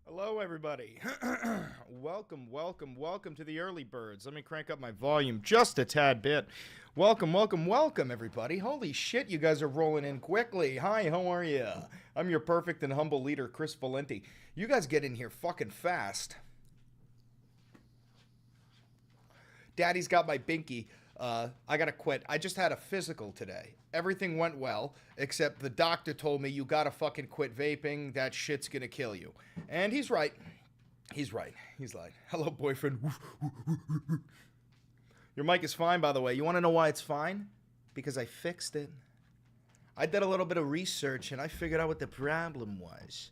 Hello, everybody. welcome to the early birds. Let me crank up my volume just a tad bit. Welcome, everybody. Holy shit, you guys are rolling in quickly. Hi, how are you? I'm your perfect and humble leader, Chris Valenti. You guys get in here fucking fast. Daddy's got my binky. I gotta quit. I just had a physical today. Everything went well, except the doctor told me you gotta fucking quit vaping. That shit's gonna kill you. And he's right. He's right. He's like, hello, boyfriend. Your mic is fine, by the way. You wanna know why it's fine? Because I fixed it. I did a little bit of research and I figured out what the problem was.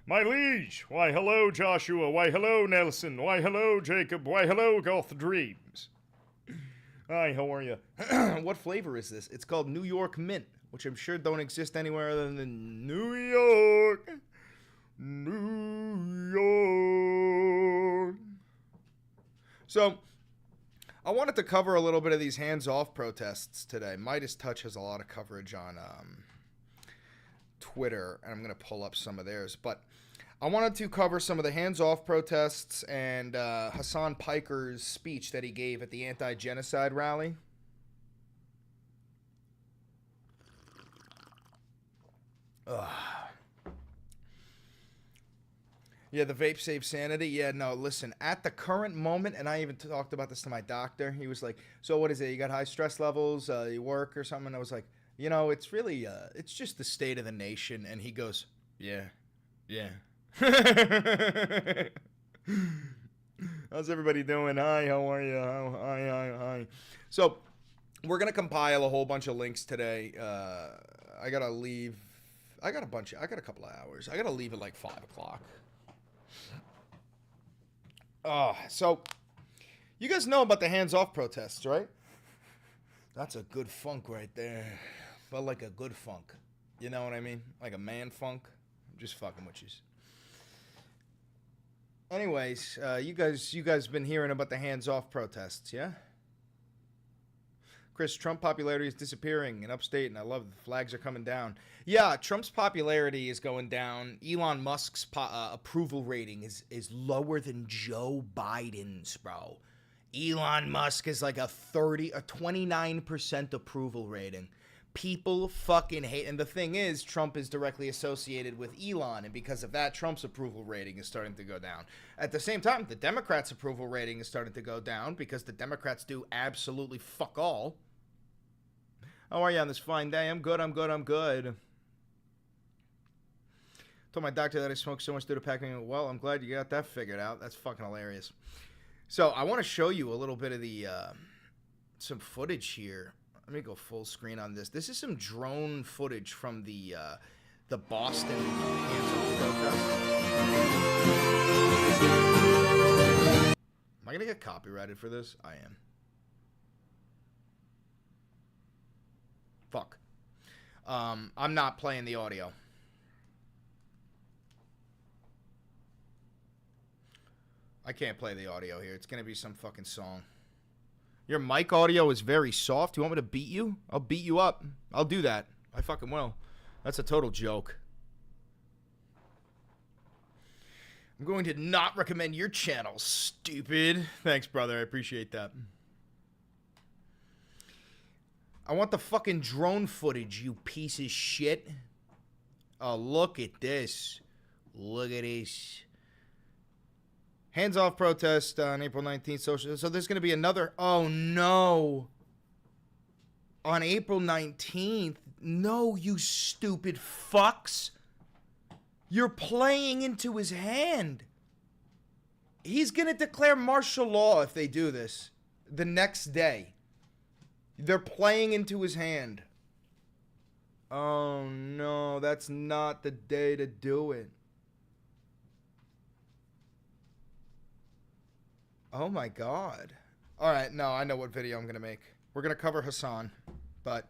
My liege! Why, hello, Joshua! Why, hello, Nelson! Why, hello, Jacob! Why, hello, Goth Dreams! Hi, how are you? What flavor is this? It's called New York Mint, which I'm sure don't exist anywhere other than New York! New York! So, I wanted to cover a little bit of these hands-off protests today. Midas Touch has a lot of coverage on Twitter, and I'm going to pull up some of theirs, but I wanted to cover some of the hands-off protests and Hassan Piker's speech that he gave at the anti-genocide rally. Ugh. Yeah, the vape saves sanity. Yeah, no, listen, at the current moment, and I even talked about this to my doctor, he was like, so what is it, you got high stress levels, you work or something? And I was like, you know, it's really, it's just the state of the nation. And he goes, yeah. How's everybody doing? Hi, how are you? Hi. So, we're going to compile a whole bunch of links today. I got to leave. I got a couple of hours. I got to leave at like 5 o'clock. So, you guys know about the hands-off protests, right? That's a good funk right there. Felt like a good funk. You know what I mean? Like a man funk. I'm just fucking with you. Anyways, you guys been hearing about the hands-off protests, yeah? Chris, Trump popularity is disappearing in upstate, and I love the flags are coming down. Yeah, Trump's popularity is going down. Elon Musk's approval rating is lower than Joe Biden's, bro. Elon Musk is like a 29% approval rating. People fucking hate, and the thing is, Trump is directly associated with Elon, and because of that, Trump's approval rating is starting to go down. At the same time, the Democrats' approval rating is starting to go down because the Democrats do absolutely fuck all. How are you on this fine day? I'm good. Told my doctor that I smoked so much due to packing. Well, I'm glad you got that figured out. That's fucking hilarious. So I want to show you a little bit of the some footage here. Let me go full screen on this. This is some drone footage from the Boston hands-off protest. Am I gonna get copyrighted for this? I am. Fuck. I'm not playing the audio. I can't play the audio here. It's gonna be some fucking song. Your mic audio is very soft. You want me to beat you? I'll beat you up. I'll do that. I fucking will. That's a total joke. I'm going to not recommend your channel, stupid. Thanks, brother. I appreciate that. I want the fucking drone footage, you piece of shit. Oh, look at this. Look at this. Hands-off protest on April 19th. So there's going to be another... Oh, no. On April 19th? No, you stupid fucks. You're playing into his hand. He's going to declare martial law if they do this. The next day. They're playing into his hand. Oh, no. That's not the day to do it. Oh my god. Alright, no, I know what video I'm going to make. We're going to cover Hassan, but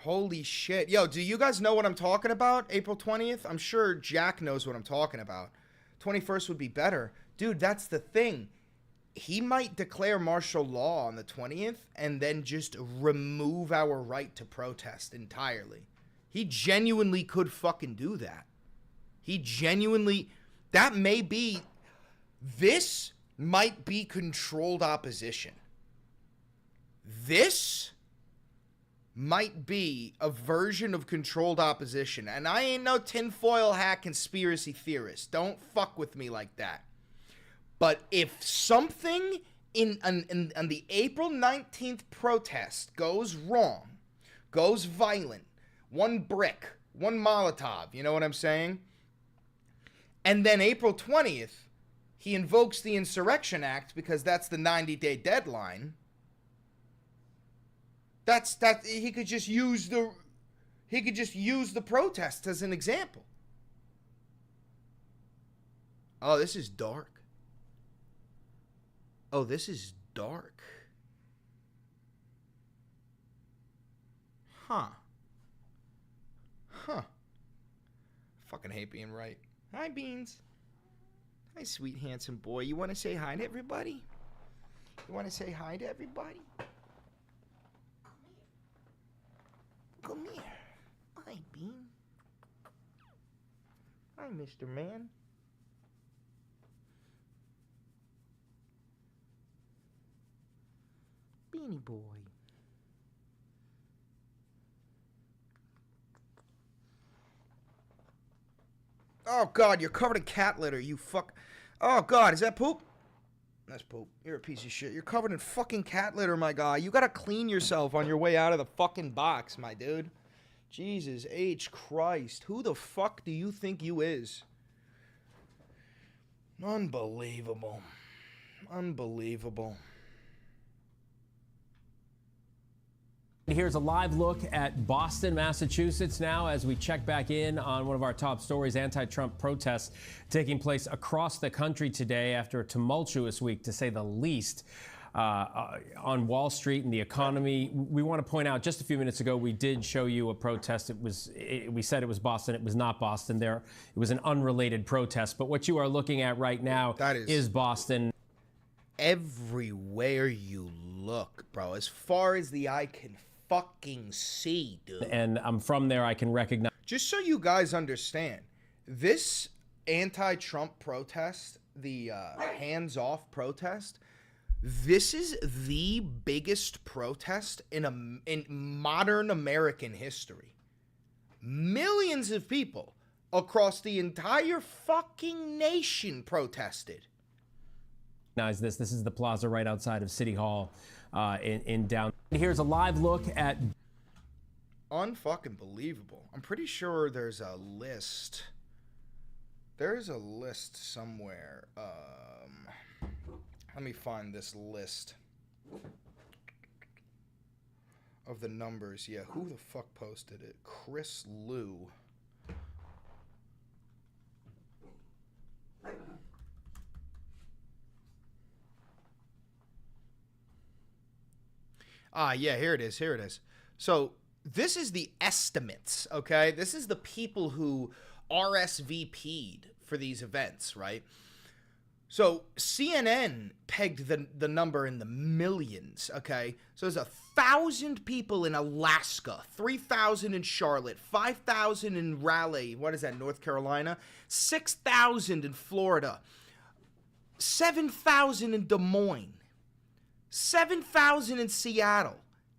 Holy shit. Yo, do you guys know what I'm talking about? April 20th? I'm sure Jack knows what I'm talking about. 21st would be better. Dude, that's the thing. He might declare martial law on the 20th and then just remove our right to protest entirely. He genuinely could fucking do that. He genuinely... That may be... This might be controlled opposition. This might be a version of controlled opposition. And I ain't no tinfoil hat conspiracy theorist. Don't fuck with me like that. But if something on the April 19th protest goes wrong, goes violent, one brick, one Molotov, you know what I'm saying? And then April 20th, he invokes the Insurrection Act because that's the 90-day deadline. He could just use the protest as an example. Oh, this is dark. Oh, this is dark. Huh. Fucking hate being right. Hi, Beans. Hi, sweet, handsome boy. You want to say hi to everybody? You want to say hi to everybody? Come here. Hi, Bean. Hi, Mr. Man. Beanie boy. Oh, God, you're covered in cat litter, you fuck. Oh, God, is that poop? That's poop. You're a piece of shit. You're covered in fucking cat litter, my guy. You gotta clean yourself on your way out of the fucking box, my dude. Jesus H. Christ. Who the fuck do you think you is? Unbelievable. Unbelievable. Here's a live look at Boston, Massachusetts now as we check back in on one of our top stories, anti-Trump protests taking place across the country today after a tumultuous week, to say the least, on Wall Street and the economy. We want to point out, just a few minutes ago, we did show you a protest. We said it was Boston. It was not Boston. It was an unrelated protest. But what you are looking at right now is Boston. Everywhere you look, bro, as far as the eye can fucking see, dude. And I'm from there. I can recognize. Just so you guys understand, this anti-Trump protest, the hands-off protest, this is the biggest protest in modern American history. Millions of people across the entire fucking nation protested. This is the plaza right outside of City Hall in downtown. Here's a live look at... Unfucking believable. I'm pretty sure there's a list. There's a list somewhere. Let me find this list of the numbers. Yeah, who the fuck posted it? Chris Liu. Yeah, here it is. So this is the estimates, okay? This is the people who RSVP'd for these events, right? So CNN pegged the number in the millions, okay? So there's 1,000 people in Alaska, 3,000 in Charlotte, 5,000 in Raleigh, what is that, North Carolina? 6,000 in Florida, 7,000 in Des Moines, 7,000 in Seattle,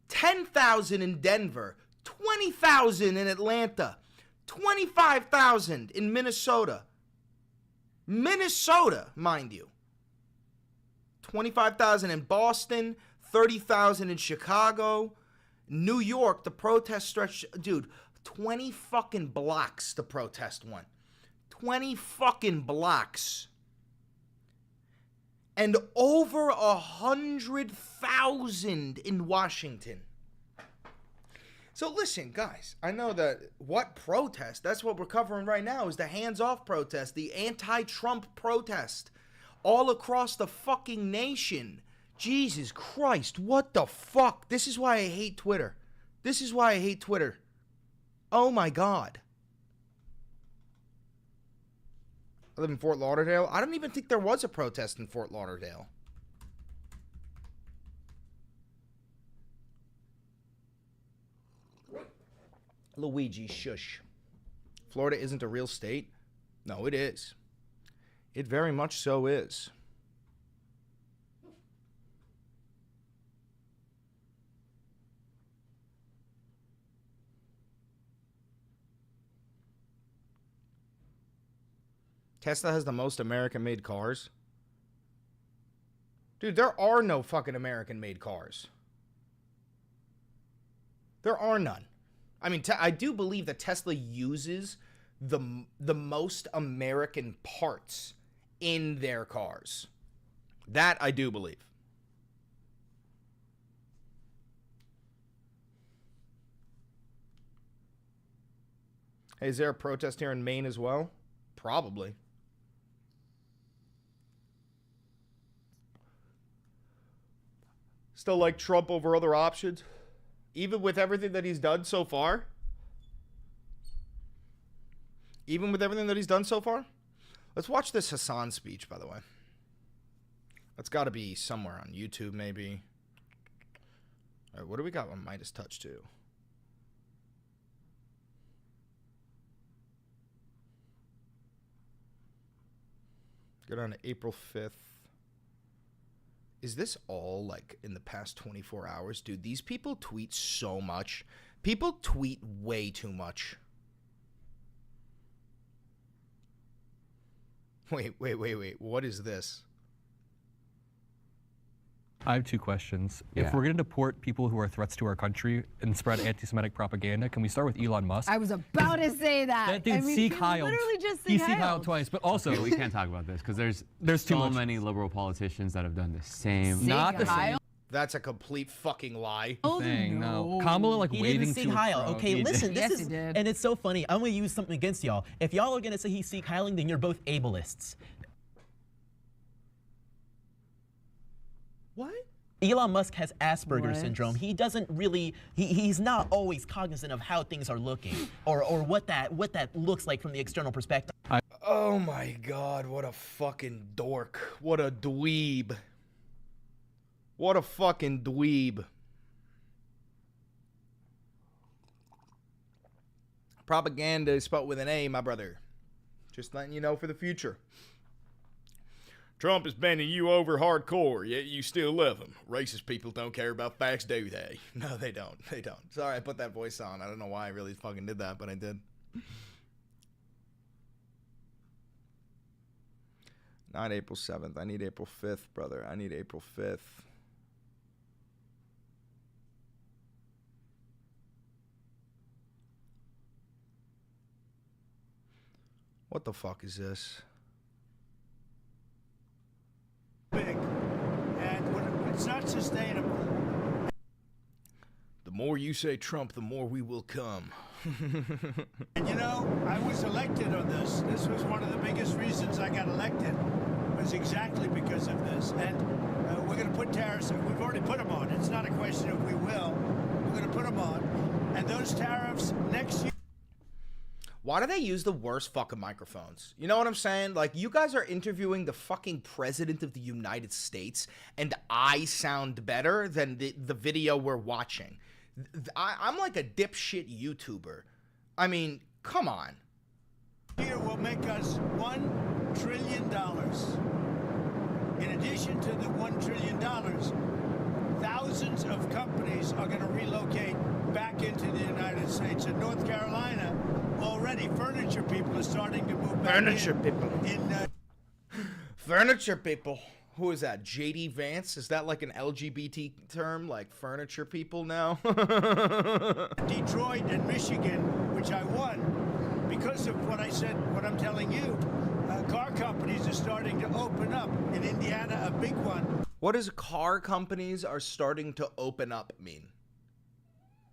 10,000 in Denver, 20,000 in Atlanta, 25,000 in Minnesota. Minnesota, mind you. 25,000 in Boston, 30,000 in Chicago. New York, the protest stretched, dude, 20 fucking blocks the protest went. 20 fucking blocks. And over 100,000 in Washington. So listen, guys, I know that what protest, that's what we're covering right now, is the hands-off protest, the anti-Trump protest, all across the fucking nation. Jesus Christ, what the fuck? This is why I hate Twitter. This is why I hate Twitter. Oh my God. I live in Fort Lauderdale. I don't even think there was a protest in Fort Lauderdale. Luigi, shush. Florida isn't a real state? No, it is. It very much so is. Tesla has the most American-made cars. Dude, there are no fucking American-made cars. There are none. I mean, I do believe that Tesla uses the most American parts in their cars. That I do believe. Hey, is there a protest here in Maine as well? Probably. Still like Trump over other options? Even with everything that he's done so far? Even with everything that he's done so far? Let's watch this Hassan speech, by the way. That's got to be somewhere on YouTube, maybe. All right, what do we got on Midas Touch 2? Go down to April 5th. Is this all, like, in the past 24 hours? Dude, these people tweet so much. People tweet way too much. Wait. What is this? I have two questions. Yeah. If we're going to deport people who are threats to our country and spread anti-Semitic propaganda, can we start with Elon Musk? I was about to say that. That dude he Sieg-Heiled. literally just He Sieg-Heiled. Sieg-Heiled twice, but also Okay, we can't talk about this because there's too so much. many liberal politicians that have done the same. Not the same Sieg-Heil? That's a complete fucking lie. thing. No. Kamala like He waving didn't to Sieg a Heil. crowd. Okay, He did. listen, this Yes, is, he did. and it's so funny. I'm gonna use something against y'all. If y'all are gonna say he's Sieg Heiling, then you're both ableists. What? Elon Musk has Asperger's What? syndrome. He doesn't really, he's not always cognizant of how things are looking or what that looks like from the external perspective. Oh my God, what a fucking dork. What a dweeb. What a fucking dweeb. Propaganda is spelled with an A, my brother. Just letting you know for the future. Trump is bending you over hardcore, yet you still love him. Racist people don't care about facts, do they? No, they don't. They don't. Sorry, I put that voice on. I don't know why I really fucking did that, but I did. Not April 7th. I need April 5th, brother. I need April 5th. What the fuck is this? Big, and it's not sustainable. The more you say Trump, the more we will come. And you know, I was elected on this. This was one of the biggest reasons I got elected, was exactly because of this. And we're going to put tariffs, we've already put them on. It's not a question of we will. We're going to put them on. And those tariffs next year. Why do they use the worst fucking microphones? You know what I'm saying? Like, you guys are interviewing the fucking president of the United States, and I sound better than the video we're watching. I'm like a dipshit YouTuber. I mean, come on. Year will make us $1 trillion. In addition to the $1 trillion, thousands of companies are going to relocate back into the United States. In North Carolina, already furniture people are starting to move back Furniture in. people. In Furniture people. Who is that? JD Vance? Is that like an LGBT term? Like furniture people now? Detroit and Michigan, which I won, because of what I said, what I'm telling you, car companies are starting to open up. In Indiana, a big one. What does car companies are starting to open up mean?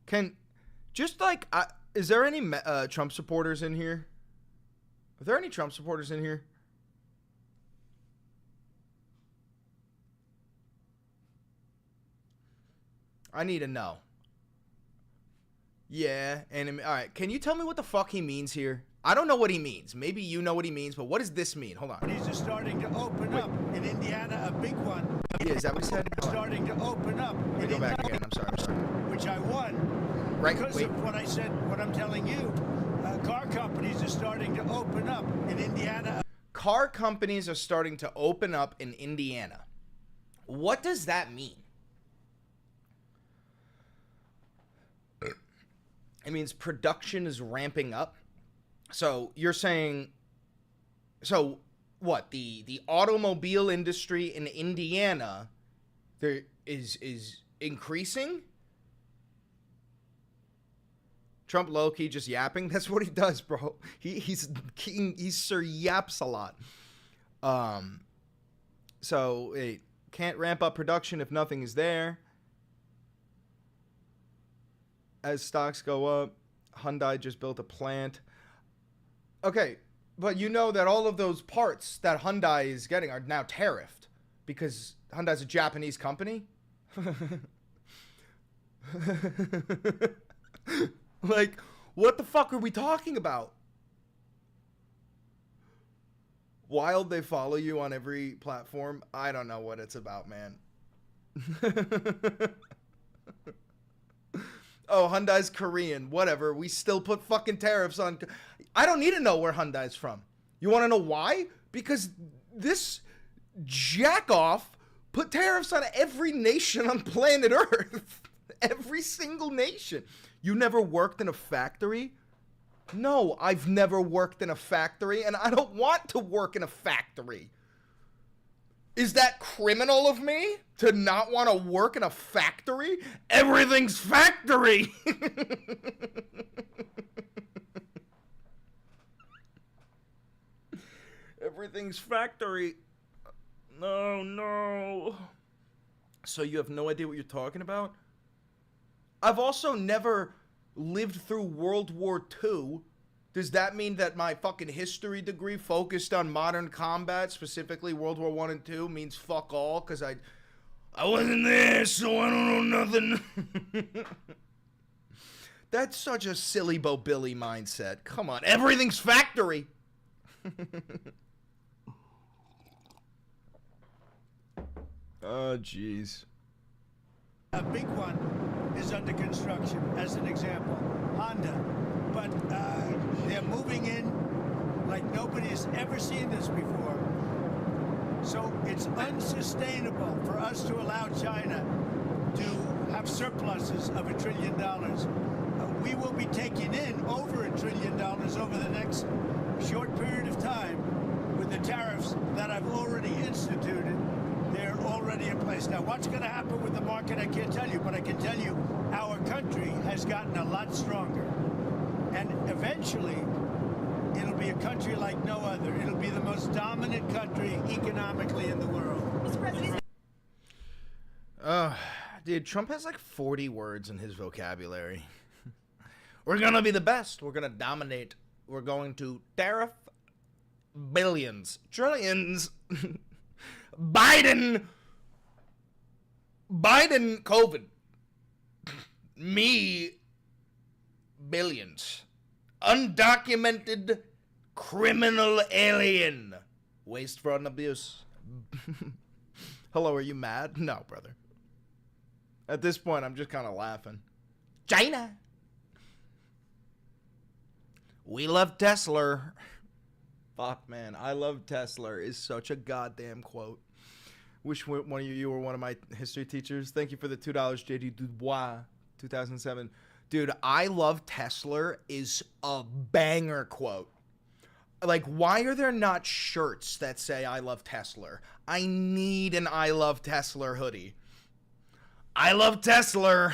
Can, just like, is there any Trump supporters in here? Are there any Trump supporters in here? I need to know. Yeah, and all right, can you tell me what the fuck he means here? I don't know what he means. Maybe you know what he means, but what does this mean? Hold on. These are starting to open up in Indiana, a big one. Yeah, is that what he said? Hold on. Starting to open up. Let me go back again. I'm sorry. Which I won. Right, Because wait. of what I said, what I'm telling you. Car companies are starting to open up in Indiana. Car companies are starting to open up in Indiana. What does that mean? It means production is ramping up. So you're saying, so what? The automobile industry in Indiana there is increasing? Trump low-key just yapping. That's what he does, bro. He's Sir Yaps a lot. So it can't ramp up production if nothing is there. As stocks go up, Hyundai just built a plant. Okay, but you know that all of those parts that Hyundai is getting are now tariffed because Hyundai's a Japanese company. Like, what the fuck are we talking about? Wild they follow you on every platform. I don't know what it's about, man. Oh, Hyundai's Korean. Whatever. We still put fucking tariffs on. I don't need to know where Hyundai's from. You want to know why? Because this jackoff put tariffs on every nation on planet Earth. Every single nation. You never worked in a factory? No, I've never worked in a factory, and I don't want to work in a factory. Is that criminal of me to not want to work in a factory? Everything's factory. Everything's factory. No. So you have no idea what you're talking about? I've also never lived through World War II. Does that mean that my fucking history degree focused on modern combat, specifically World War I and II, means fuck all? Because I wasn't there, so I don't know nothing. That's such a silly Bo Billy mindset. Come on, everything's factory. Oh, jeez. A big one is under construction, as an example, Honda. But they're moving in like nobody's ever seen this before. So it's unsustainable for us to allow China to have surpluses of $1 trillion. We will be taking in over $1 trillion over the next short period of time with the tariffs that I've already instituted. They're already in place. Now, what's going to happen with the market, I can't tell you, but I can tell you our country has gotten a lot stronger. And eventually, it'll be a country like no other. It'll be the most dominant country economically in the world. Dude, Trump has like 40 words in his vocabulary. We're going to be the best. We're going to dominate. We're going to tariff billions, trillions. Biden, COVID. Me, billions. Undocumented criminal alien. Waste, fraud, and abuse. Hello, are you mad? No, brother. At this point, I'm just kind of laughing. China. We love Tesla. Fuck, man. I love Tesla is such a goddamn quote. Wish one of you were one of my history teachers. Thank you for the $2, JD Dubois, 2007. Dude, I love Tesla is a banger quote. Like, why are there not shirts that say I love Tesla? I need an I love Tesla hoodie. I love Tesla.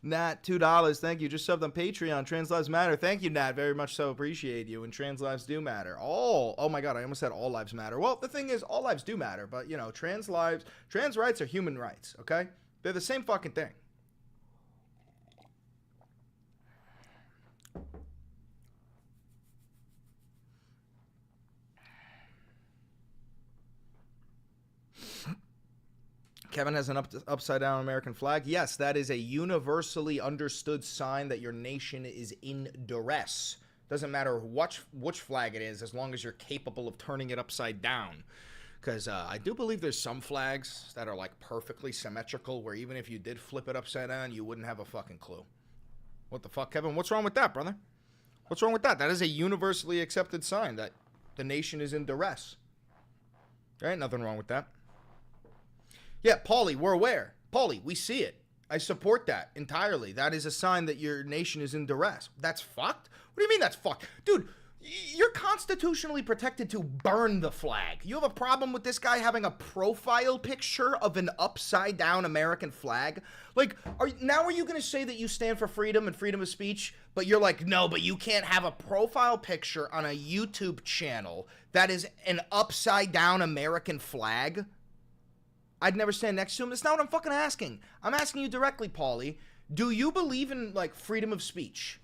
Nat, $2. Thank you. Just subbed on Patreon. Trans Lives Matter. Thank you, Nat. Very much so. Appreciate you. And trans lives do matter. Oh my God. I almost said all lives matter. Well, the thing is, all lives do matter. But, you know, trans rights are human rights, okay? They're the same fucking thing. Kevin has an upside down American flag. Yes, that is a universally understood sign that your nation is in duress. Doesn't matter which flag it is, as long as you're capable of turning it upside down. Because I do believe there's some flags that are like perfectly symmetrical, where even if you did flip it upside down, you wouldn't have a fucking clue. What the fuck, Kevin? What's wrong with that, brother? What's wrong with that? That is a universally accepted sign that the nation is in duress. There ain't nothing wrong with that. Yeah, Paulie, we're aware. Paulie, we see it. I support that entirely. That is a sign that your nation is in duress. That's fucked? What do you mean that's fucked? Dude, you're constitutionally protected to burn the flag. You have a problem with this guy having a profile picture of an upside down American flag? Like, are you going to say that you stand for freedom and freedom of speech, but you're like, no, but you can't have a profile picture on a YouTube channel that is an upside down American flag? I'd never stand next to him. That's not what I'm fucking asking. I'm asking you directly, Paulie. Do you believe in, like, freedom of speech?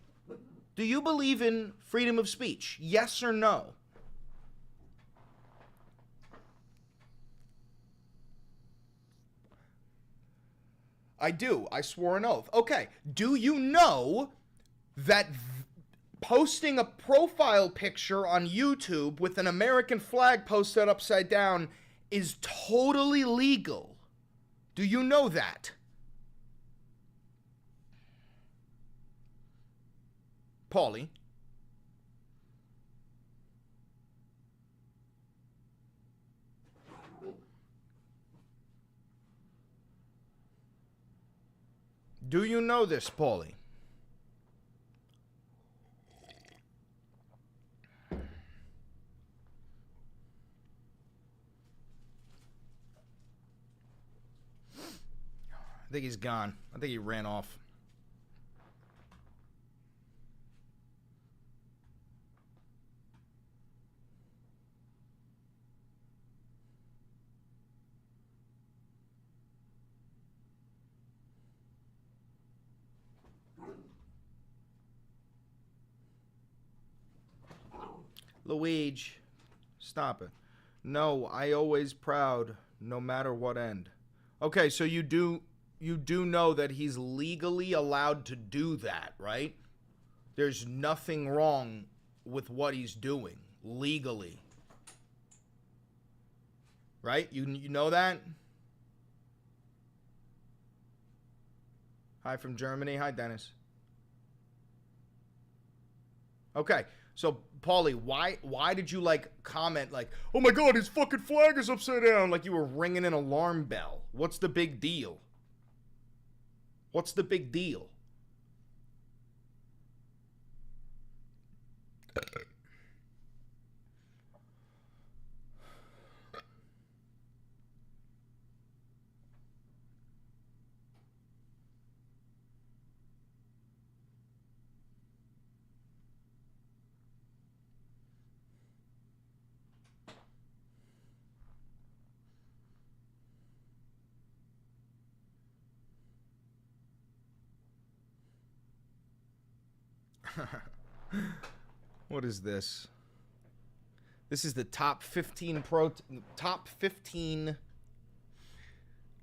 Do you believe in freedom of speech? Yes or no? I do. I swore an oath. Okay. Do you know that posting a profile picture on YouTube with an American flag posted upside down is totally legal? Do you know that? Paulie? Do you know this, Paulie? I think he's gone. I think he ran off. Luigi, stop it. No, I always proud, no matter what end. Okay, so you do know that he's legally allowed to do that, right? There's nothing wrong with what he's doing legally. Right? You know that? Hi from Germany. Hi, Dennis. Okay. So, Paulie, why did you, like, comment, like, oh my god, his fucking flag is upside down, like you were ringing an alarm bell? What's the big deal? What's the big deal? What is this? This is the top 15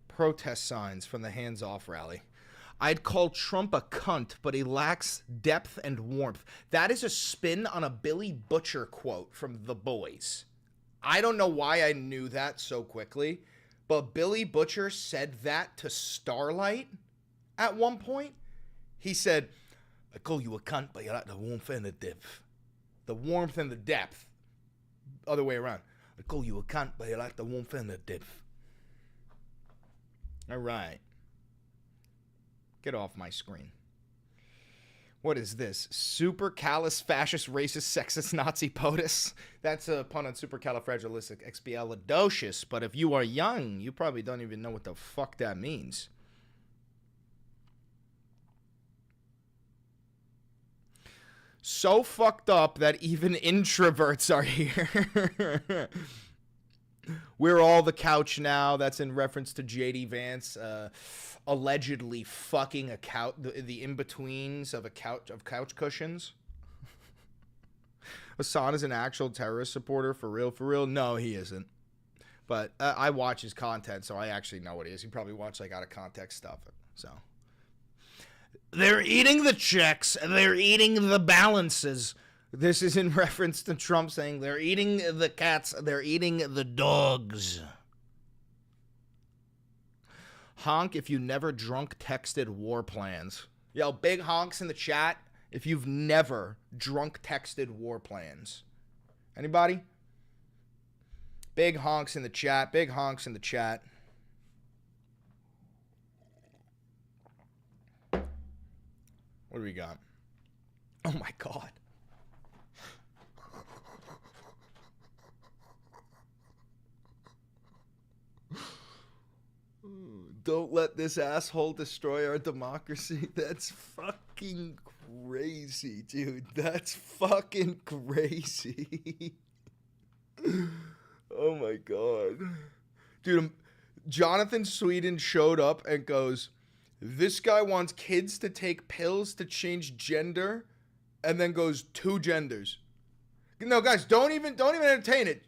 protest signs from the Hands Off rally. I'd call Trump a cunt, but he lacks depth and warmth. That is a spin on a Billy Butcher quote from The Boys. I don't know why I knew that so quickly, but Billy Butcher said that to Starlight at one point. He said, I call you a cunt, but you like the warmth and the depth. The warmth and the depth. Other way around. I call you a cunt, but you like the warmth and the depth. All right. Get off my screen. What is this? Super callous, fascist, racist, sexist, Nazi POTUS? That's a pun on supercalifragilisticexpialidocious, but if you are young, you probably don't even know what the fuck that means. So fucked up that even introverts are here. We're all the couch now. That's in reference to J.D. Vance allegedly fucking a couch, the in-betweens of couch cushions. Hassan is an actual terrorist supporter, for real, for real? No, he isn't. But I watch his content, so I actually know what he is. He probably watched like out of context stuff. So they're eating the checks. They're eating the balances. This is in reference to Trump saying they're eating the cats. They're eating the dogs. Honk if you never drunk texted war plans. Yo, big honks in the chat if you've never drunk texted war plans. Anybody? Big honks in the chat. Big honks in the chat. What do we got? Oh my God. Don't let this asshole destroy our democracy. That's fucking crazy, dude. That's fucking crazy. Oh my God. Dude, Jonathan Sweden showed up and goes, this guy wants kids to take pills to change gender, and then goes 2 genders. No, guys, don't even entertain it.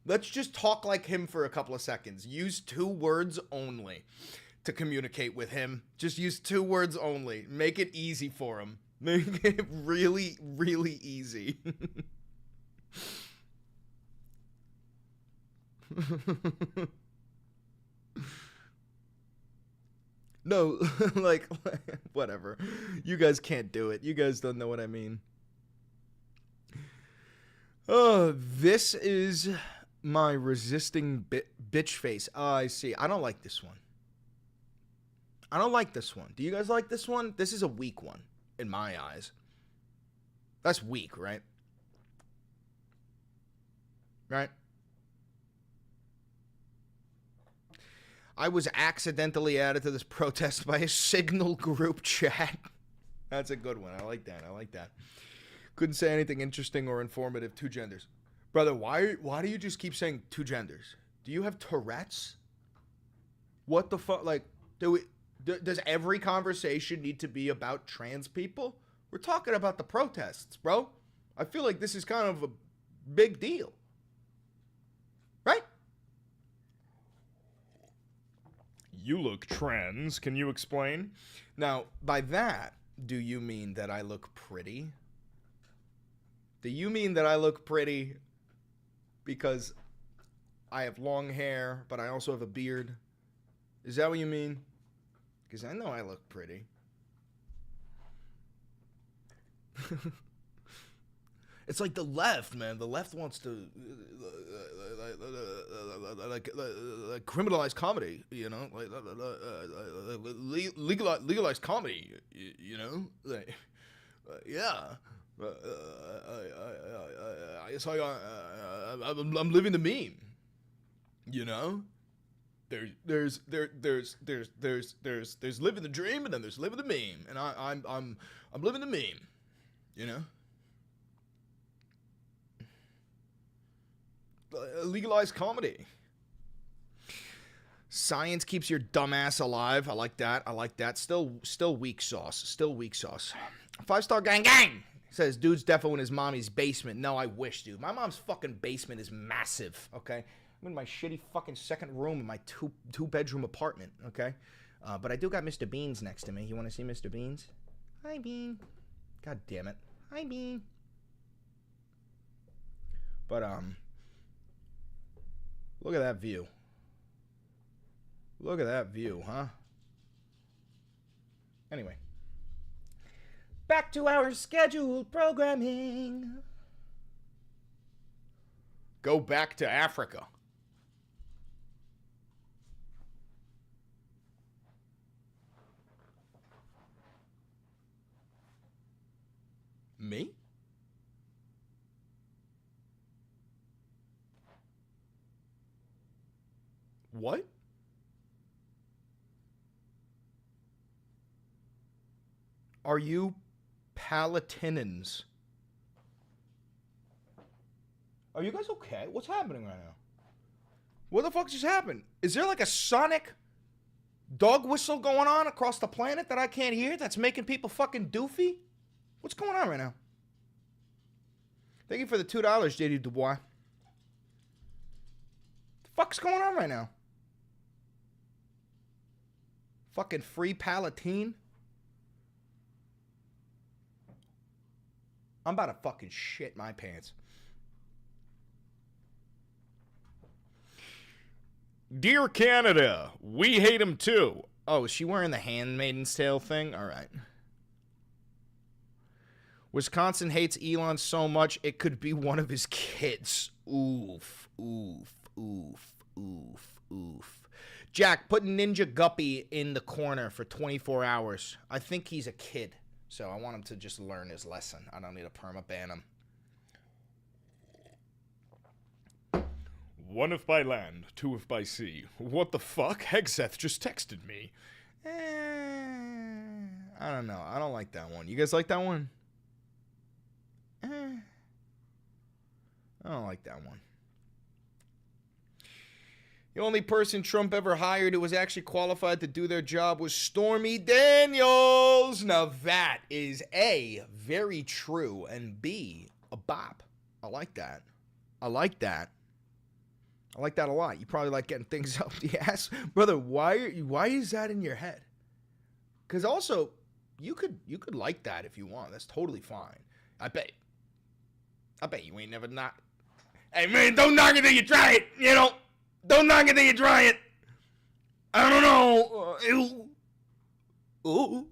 Let's just talk like him for a couple of seconds. Use 2 words only to communicate with him. Just use 2 words only. Make it easy for him. Make it really, really easy. No, like, whatever. You guys can't do it. You guys don't know what I mean. Oh, this is my resisting bitch face. Oh, I see. I don't like this one. I don't like this one. Do you guys like this one? This is a weak one, in my eyes. That's weak, right? Right? I was accidentally added to this protest by a Signal group chat. That's a good one. I like that. I like that. Couldn't say anything interesting or informative. 2 genders. Brother, why do you just keep saying 2 genders? Do you have Tourette's? What the fuck? Like, does every conversation need to be about trans people? We're talking about the protests, bro. I feel like this is kind of a big deal. Right? You look trans. Can you explain? Now, by that, do you mean that I look pretty? Do you mean that I look pretty because I have long hair, but I also have a beard? Is that what you mean? Because I know I look pretty. It's like the left, man. The left wants to criminalize comedy, you know, like legalize comedy, you know, like, yeah. It's like I'm living the meme, you know. There's living the dream, and then there's living the meme, and I'm living the meme, you know. Legalize comedy. Science keeps your dumb ass alive. I like that. I like that. Still weak sauce. Still weak sauce. 5-star gang gang says dude's defo in his mommy's basement. No, I wish, dude. My mom's fucking basement is massive. Okay, I'm in my shitty fucking second room in my two bedroom apartment. Okay, but I do got Mr. Beans next to me. You want to see Mr. Beans? Hi, Bean. God damn it. Hi, Bean. But look at that view. Look at that view, huh? Anyway. Back to our scheduled programming. Go back to Africa. Me? What? Are you Palatinans? Are you guys okay? What's happening right now? What the fuck just happened? Is there like a sonic dog whistle going on across the planet that I can't hear that's making people fucking doofy? What's going on right now? Thank you for the $2, JD Dubois. Fuck's going on right now? Fucking free Palatine? I'm about to fucking shit my pants. Dear Canada, we hate him too. Oh, is she wearing the Handmaid's Tale thing? All right. Wisconsin hates Elon so much it could be one of his kids. Oof, oof, oof, oof, oof. Jack, put Ninja Guppy in the corner for 24 hours. I think he's a kid, so I want him to just learn his lesson. I don't need to perma-ban him. One if by land, two if by sea. What the fuck? Hegseth just texted me. I don't know. I don't like that one. You guys like that one? I don't like that one. The only person Trump ever hired who was actually qualified to do their job was Stormy Daniels. Now that is A, very true, and B, a bop. I like that. I like that. I like that a lot. You probably like getting things up the ass. Brother, why is that in your head? Because also, you could like that if you want. That's totally fine. I bet you ain't never knocked. Hey, man, don't knock it till you try it, you know? Don't knock it till you try it. I don't know. Ooh.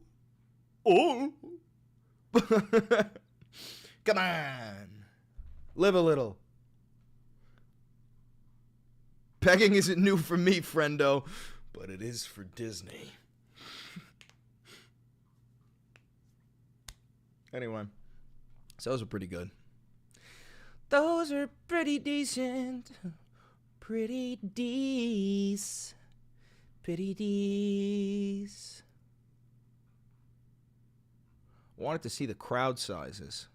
Come on. Live a little. Pegging isn't new for me, friendo, but it is for Disney. Anyway, so those are pretty good. Those are pretty decent. Pretty decent. Pretty decent. Wanted to see the crowd sizes.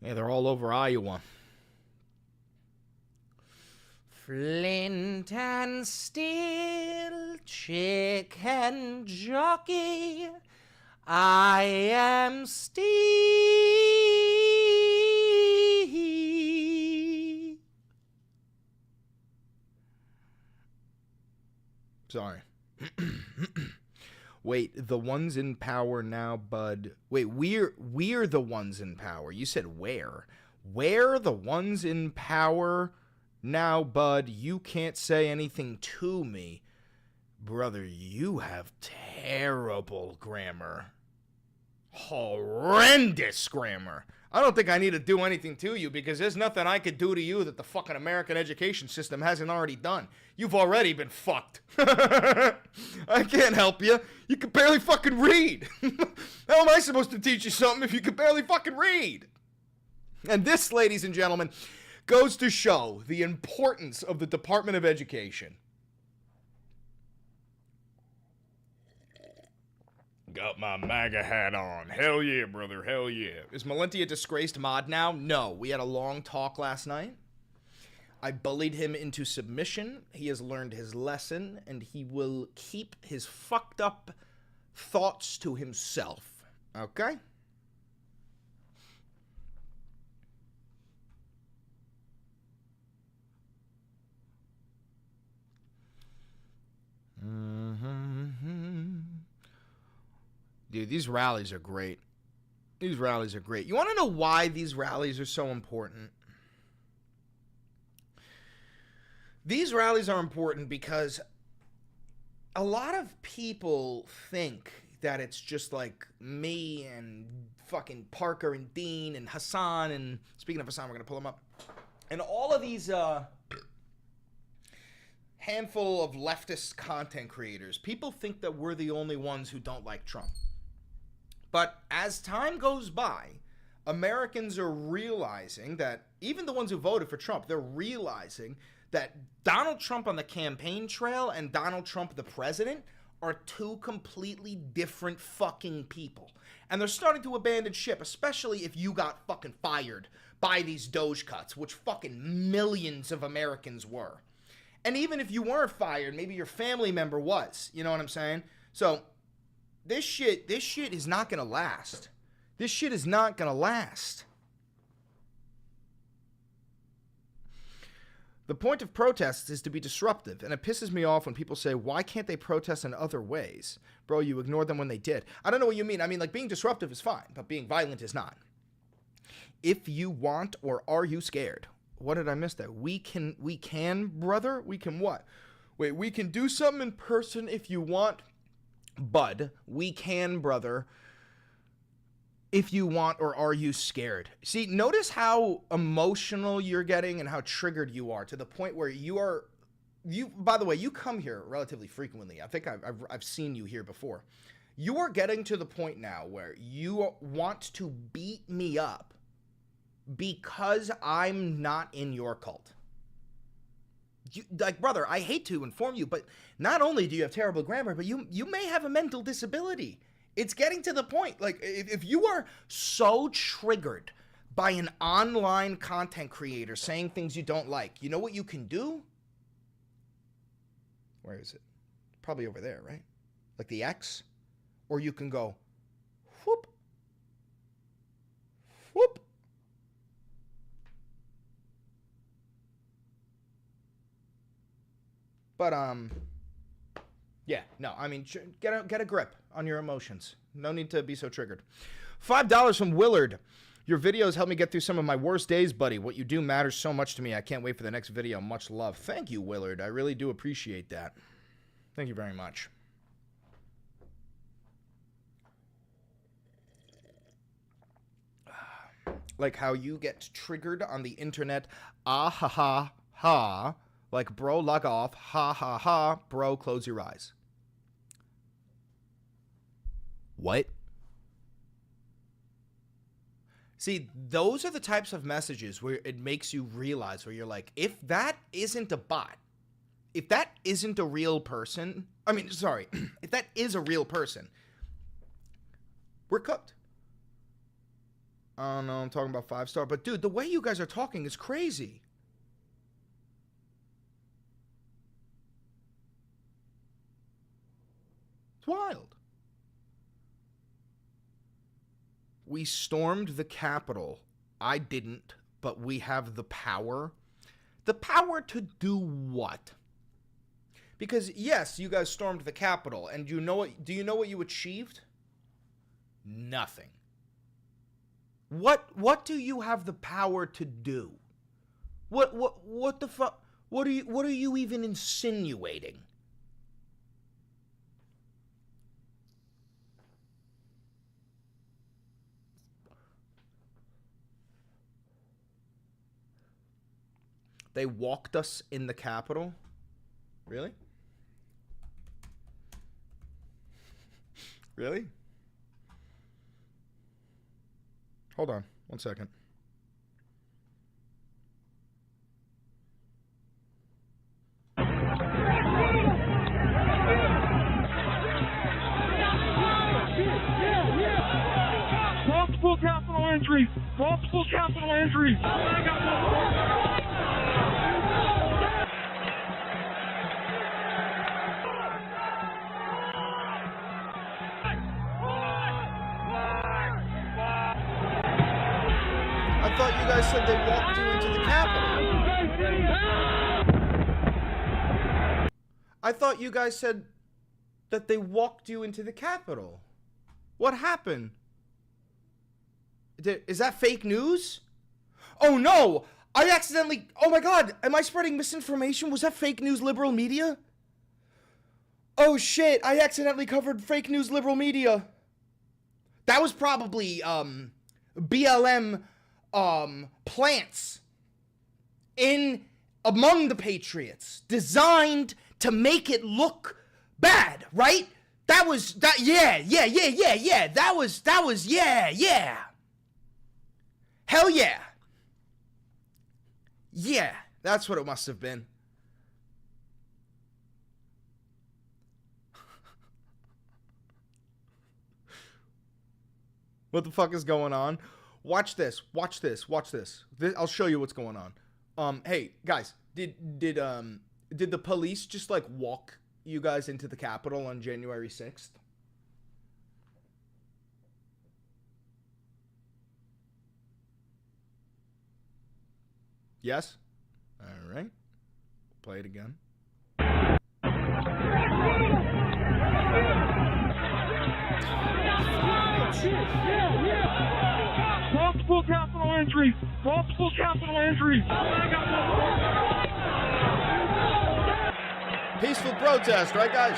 Yeah, they're all over Iowa. Flint and steel, chick and jockey, I am Steve. Sorry. Wait, the ones in power now, bud. Wait, we're the ones in power. You said where? Where the ones in power now, bud? You can't say anything to me. Brother, you have terrible grammar. Horrendous grammar. I don't think I need to do anything to you because there's nothing I could do to you that the fucking American education system hasn't already done. You've already been fucked. I can't help you. You can barely fucking read. How am I supposed to teach you something if you can barely fucking read? And this, ladies and gentlemen, goes to show the importance of the Department of Education. Got my MAGA hat on. Hell yeah, brother. Hell yeah. Is Malenti a disgraced mod now? No. We had a long talk last night. I bullied him into submission. He has learned his lesson, and he will keep his fucked up thoughts to himself. Okay? Dude, these rallies are great. These rallies are great. You want to know why these rallies are so important? These rallies are important because a lot of people think that it's just like me and fucking Parker and Dean and Hassan and, speaking of Hassan, we're going to pull him up. And all of these handful of leftist content creators. People think that we're the only ones who don't like Trump. But as time goes by, Americans are realizing that, even the ones who voted for Trump, they're realizing that Donald Trump on the campaign trail and Donald Trump the president are two completely different fucking people. And they're starting to abandon ship, especially if you got fucking fired by these Doge cuts, which fucking millions of Americans were. And even if you weren't fired, maybe your family member was. You know what I'm saying? So this shit is not gonna last. This shit is not gonna last. The point of protests is to be disruptive, and it pisses me off when people say, why can't they protest in other ways? Bro, you ignored them when they did. I don't know what you mean. I mean, like, being disruptive is fine, but being violent is not. If you want, or are you scared? What did I miss there? We can, brother? We can what? Wait, we can do something in person if you want, bud. We can, brother. If you want, or are you scared? See, notice how emotional you're getting and how triggered you are to the point where you, by the way, you come here relatively frequently. I think I've seen you here before. You are getting to the point now where you want to beat me up because I'm not in your cult. Like, brother, I hate to inform you, but not only do you have terrible grammar, but you may have a mental disability. It's getting to the point, like, if you are so triggered by an online content creator saying things you don't like, you know what you can do? Where is it? Probably over there, right? Like the X? Or you can go, whoop, whoop. But, yeah, no, I mean, get a grip on your emotions. No need to be so triggered. $5 from Willard. Your videos help me get through some of my worst days, buddy. What you do matters so much to me. I can't wait for the next video. Much love. Thank you, Willard. I really do appreciate that. Thank you very much. Like how you get triggered on the internet. Ah, ha, ha, ha. Like, bro, log off. Ha, ha, ha. Bro, close your eyes. What? See, those are the types of messages where it makes you realize, where you're like, if that isn't a bot, if that isn't a real person, I mean, sorry, if that is a real person, we're cooked. I don't know, I'm talking about 5-star, but dude, the way you guys are talking is crazy. It's wild. We stormed the Capitol. I didn't, but we have the power. The power to do what? Because yes, you guys stormed the Capitol, and you know what? Do you know what you achieved? Nothing. What do you have the power to do? What the fuck? What are you even insinuating? They walked us in the Capitol? Really? Really? Hold on, 1 second. Multiple capital entries! Multiple capital entries! Oh my God! I thought you guys said they walked you into the Capitol. I thought you guys said that they walked you into the Capitol. What happened? Is that fake news? Oh no! I accidentally... Oh my god! Am I spreading misinformation? Was that fake news liberal media? Oh shit! I accidentally covered fake news liberal media. That was probably, BLM... plants in among the patriots designed to make it look bad, right? That was yeah. That was yeah. Hell yeah. Yeah, that's what it must have been. What the fuck is going on? Watch this. I'll show you what's going on. Hey guys, did the police just like walk you guys into the Capitol on January 6th? Yes? All right. Play it again. Multiple capital injuries. Multiple capital injuries. Peaceful protest, right, guys?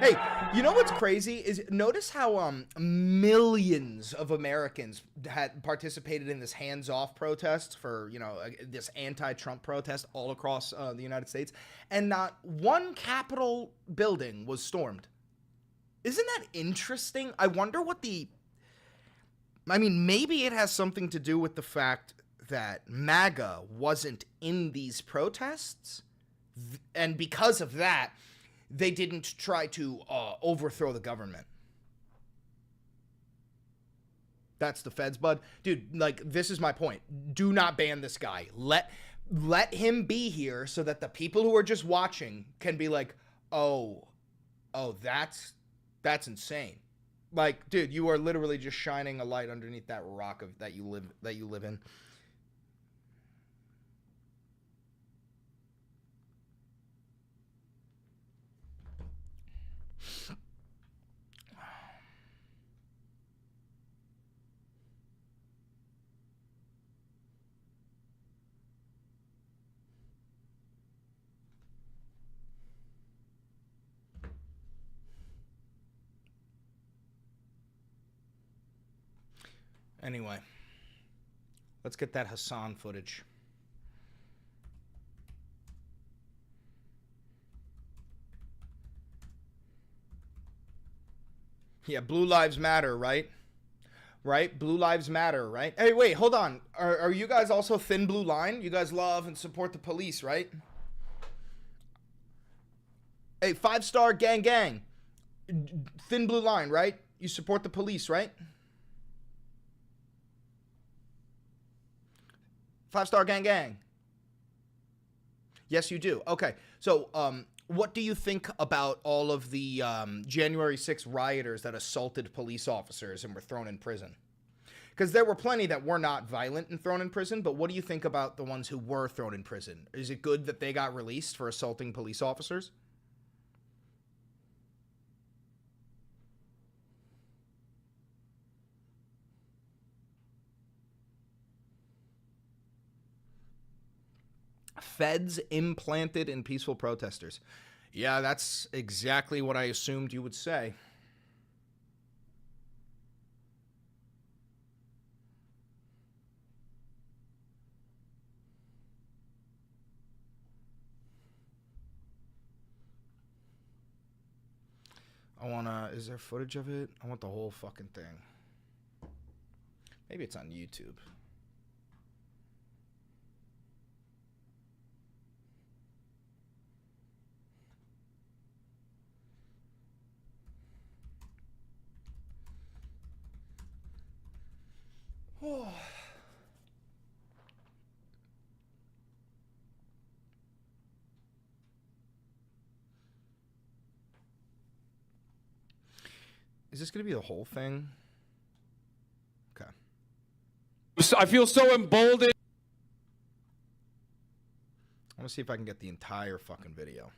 Hey, you know what's crazy is notice how millions of Americans had participated in this hands-off protest for, you know, this anti-Trump protest all across the United States, and not one Capitol building was stormed. Isn't that interesting? I wonder what I mean, maybe it has something to do with the fact that MAGA wasn't in these protests, and because of that, they didn't try to overthrow the government. That's the feds, bud. Dude, like, this is my point. Do not ban this guy. Let him be here so that the people who are just watching can be like, oh, that's insane. Like, dude, you are literally just shining a light underneath that rock that you live in. Anyway, let's get that Hassan footage. Yeah, Blue Lives Matter, right? Right? Blue Lives Matter, right? Hey, wait, hold on. Are you guys also Thin Blue Line? You guys love and support the police, right? Hey, 5-star gang. Thin Blue Line, right? You support the police, right? 5-star gang. Yes, you do. Okay. So, what do you think about all of the January 6th rioters that assaulted police officers and were thrown in prison? Because there were plenty that were not violent and thrown in prison, but what do you think about the ones who were thrown in prison? Is it good that they got released for assaulting police officers? Feds implanted in peaceful protesters. Yeah, that's exactly what I assumed you would say. Is there footage of it? I want the whole fucking thing. Maybe it's on YouTube. Oh. Is this going to be the whole thing? Okay. I feel so emboldened. I want to see if I can get the entire fucking video.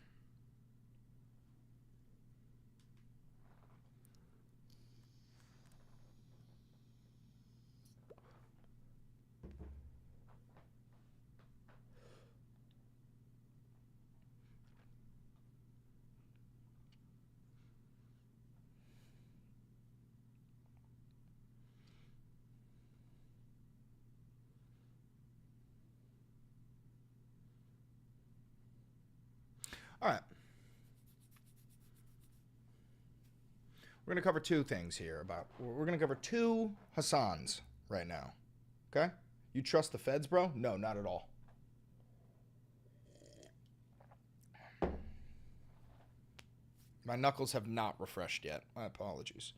All right. We're going to cover two things here we're going to cover two Hassans right now. Okay? You trust the feds, bro? No, not at all. My knuckles have not refreshed yet. My apologies.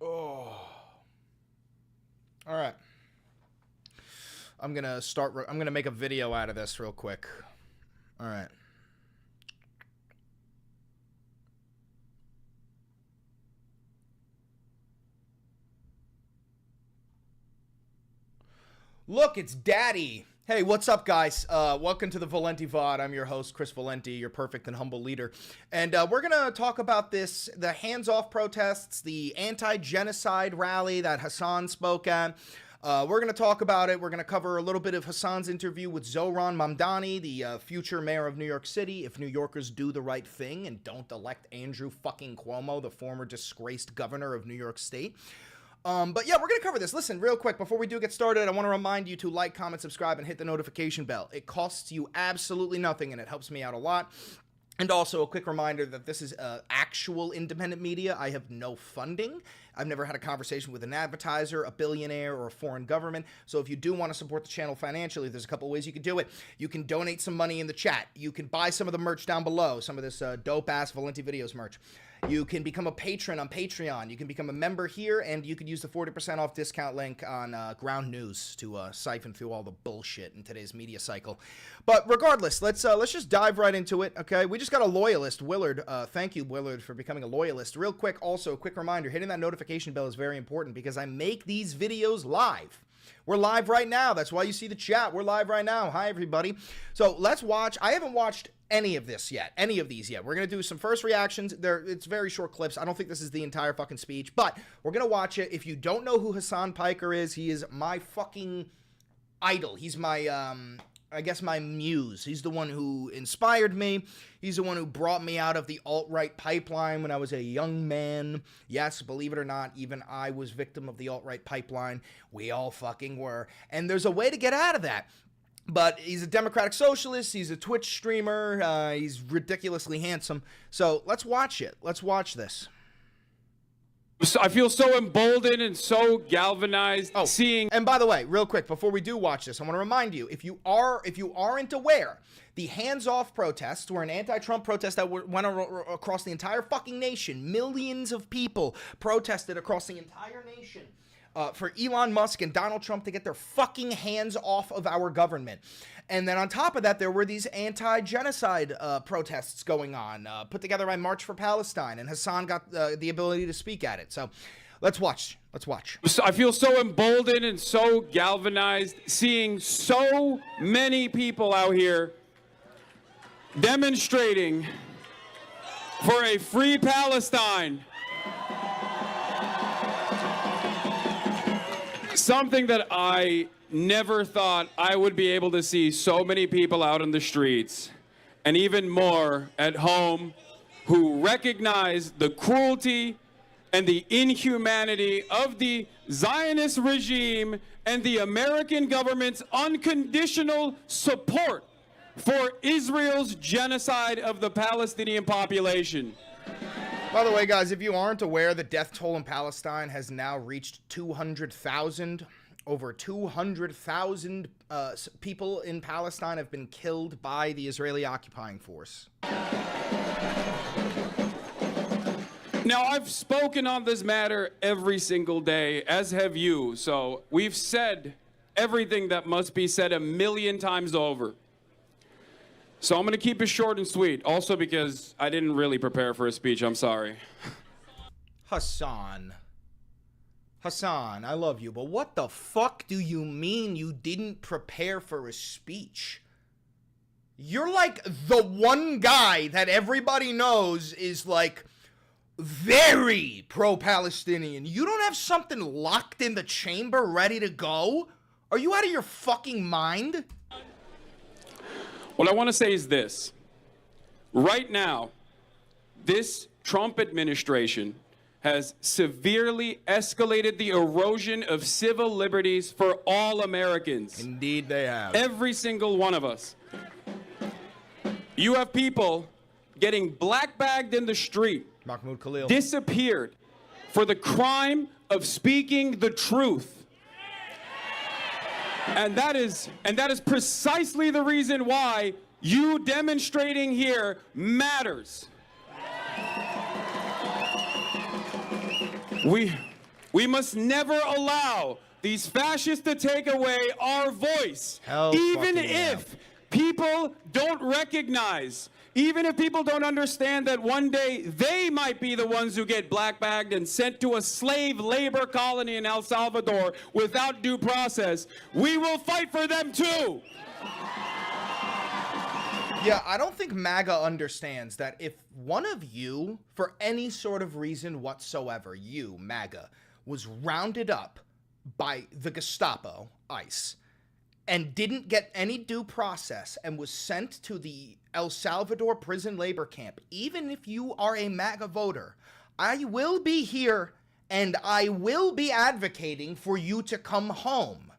Oh. All right. I'm going to make a video out of this real quick. All right. Look, it's Daddy. Hey, what's up, guys? Welcome to the Valenti VOD. I'm your host, Chris Valenti, your perfect and humble leader. And we're going to talk about the hands-off protests, the anti-genocide rally that Hassan spoke at. We're going to talk about it. We're going to cover a little bit of Hassan's interview with Zohran Mamdani, the future mayor of New York City, if New Yorkers do the right thing and don't elect Andrew fucking Cuomo, the former disgraced governor of New York State. But yeah, we're going to cover this. Listen, real quick, before we do get started, I want to remind you to like, comment, subscribe, and hit the notification bell. It costs you absolutely nothing, and it helps me out a lot. And also a quick reminder that this is actual independent media. I have no funding. I've never had a conversation with an advertiser, a billionaire, or a foreign government. So if you do want to support the channel financially, there's a couple ways you can do it. You can donate some money in the chat. You can buy some of the merch down below, some of this dope-ass Valenti Videos merch. You can become a patron on Patreon. You can become a member here, and you could use the 40% off discount link on Ground News to siphon through all the bullshit in today's media cycle. But regardless, let's just dive right into it, okay? We just got a loyalist, Willard. Thank you, Willard, for becoming a loyalist. Real quick, also, a quick reminder, hitting that notification bell is very important because I make these videos live. We're live right now. That's why you see the chat. We're live right now. Hi, everybody. So let's watch. I haven't watched any of these yet. We're going to do some first reactions. It's very short clips. I don't think this is the entire fucking speech, but we're going to watch it. If you don't know who Hassan Piker is, he is my fucking idol. He's my, I guess my muse. He's the one who inspired me. He's the one who brought me out of the alt-right pipeline when I was a young man. Yes, believe it or not, even I was victim of the alt-right pipeline. We all fucking were. And there's a way to get out of that. But he's a democratic socialist. He's a Twitch streamer. He's ridiculously handsome. So let's watch it. Let's watch this. I feel so emboldened and so galvanized seeing. And by the way, real quick, before we do watch this, I want to remind you, if you aren't aware, the hands-off protests were an anti-Trump protest that went across the entire fucking nation. Millions of people protested across the entire nation for Elon Musk and Donald Trump to get their fucking hands off of our government. And then on top of that, there were these anti-genocide protests going on, put together by March for Palestine, and Hassan got the ability to speak at it. So let's watch. I feel so emboldened and so galvanized seeing so many people out here demonstrating for a free Palestine. Something that I never thought I would be able to see so many people out in the streets, and even more at home, who recognize the cruelty and the inhumanity of the Zionist regime and the American government's unconditional support for Israel's genocide of the Palestinian population. By the way, guys, if you aren't aware, the death toll in Palestine has now reached 200,000. Over 200,000 people in Palestine have been killed by the Israeli occupying force. Now, I've spoken on this matter every single day, as have you. So we've said everything that must be said a million times over. So I'm going to keep it short and sweet. Also because I didn't really prepare for a speech. I'm sorry. Hassan, I love you, but what the fuck do you mean you didn't prepare for a speech? You're like the one guy that everybody knows is like very pro-Palestinian. You don't have something locked in the chamber ready to go? Are you out of your fucking mind? What I want to say is this. Right now, this Trump administration has severely escalated the erosion of civil liberties for all Americans. Indeed they have. Every single one of us. You have people getting black-bagged in the street, Mahmoud Khalil, disappeared for the crime of speaking the truth. And that is precisely the reason why you demonstrating here matters. We must never allow these fascists to take away our voice, even if people don't recognize, even if people don't understand that one day they might be the ones who get black-bagged and sent to a slave labor colony in El Salvador without due process, we will fight for them too. Yeah, I don't think MAGA understands that if one of you, for any sort of reason whatsoever, you, MAGA, was rounded up by the Gestapo, ICE, and didn't get any due process and was sent to the El Salvador prison labor camp, even if you are a MAGA voter, I will be here and I will be advocating for you to come home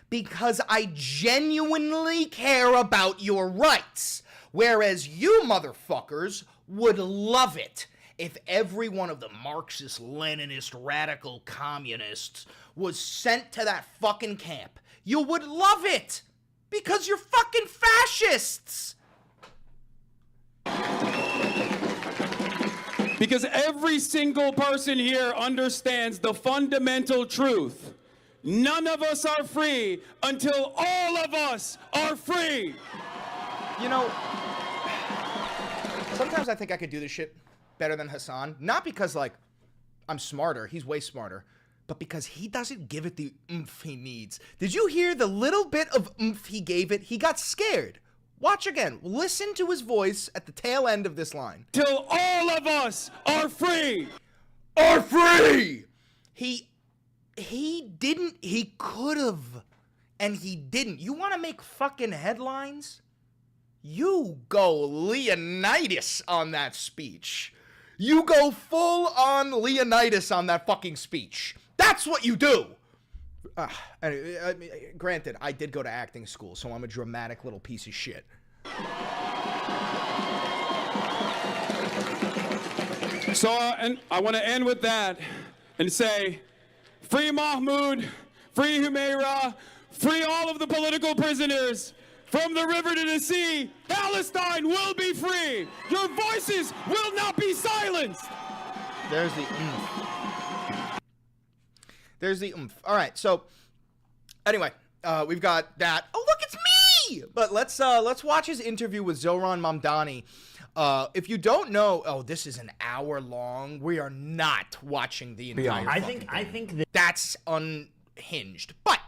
because I genuinely care about your rights. Whereas you motherfuckers would love it if every one of the Marxist, Leninist, radical communists was sent to that fucking camp. You would love it because you're fucking fascists. Because every single person here understands the fundamental truth. None of us are free until all of us are free. You know, sometimes I think I could do this shit better than Hassan. Not because, like, I'm smarter. He's way smarter. But because he doesn't give it the oomph he needs. Did you hear the little bit of oomph he gave it? He got scared. Watch again. Listen to his voice at the tail end of this line. Till all of us are free. Are free! He didn't. He could have. And he didn't. You want to make fucking headlines? You go Leonidas on that speech. You go full on Leonidas on that fucking speech. That's what you do. Granted, I did go to acting school, so I'm a dramatic little piece of shit. So, and I want to end with that and say, free Mahmoud, free Humaira, free all of the political prisoners. From the river to the sea, Palestine will be free. Your voices will not be silenced. There's the oomph. There's the oomph. All right, so anyway, we've got that. Oh, look, it's me! But let's watch his interview with Zohran Mamdani. If you don't know, oh, this is an hour long. We are not watching the entire. I think that's unhinged. But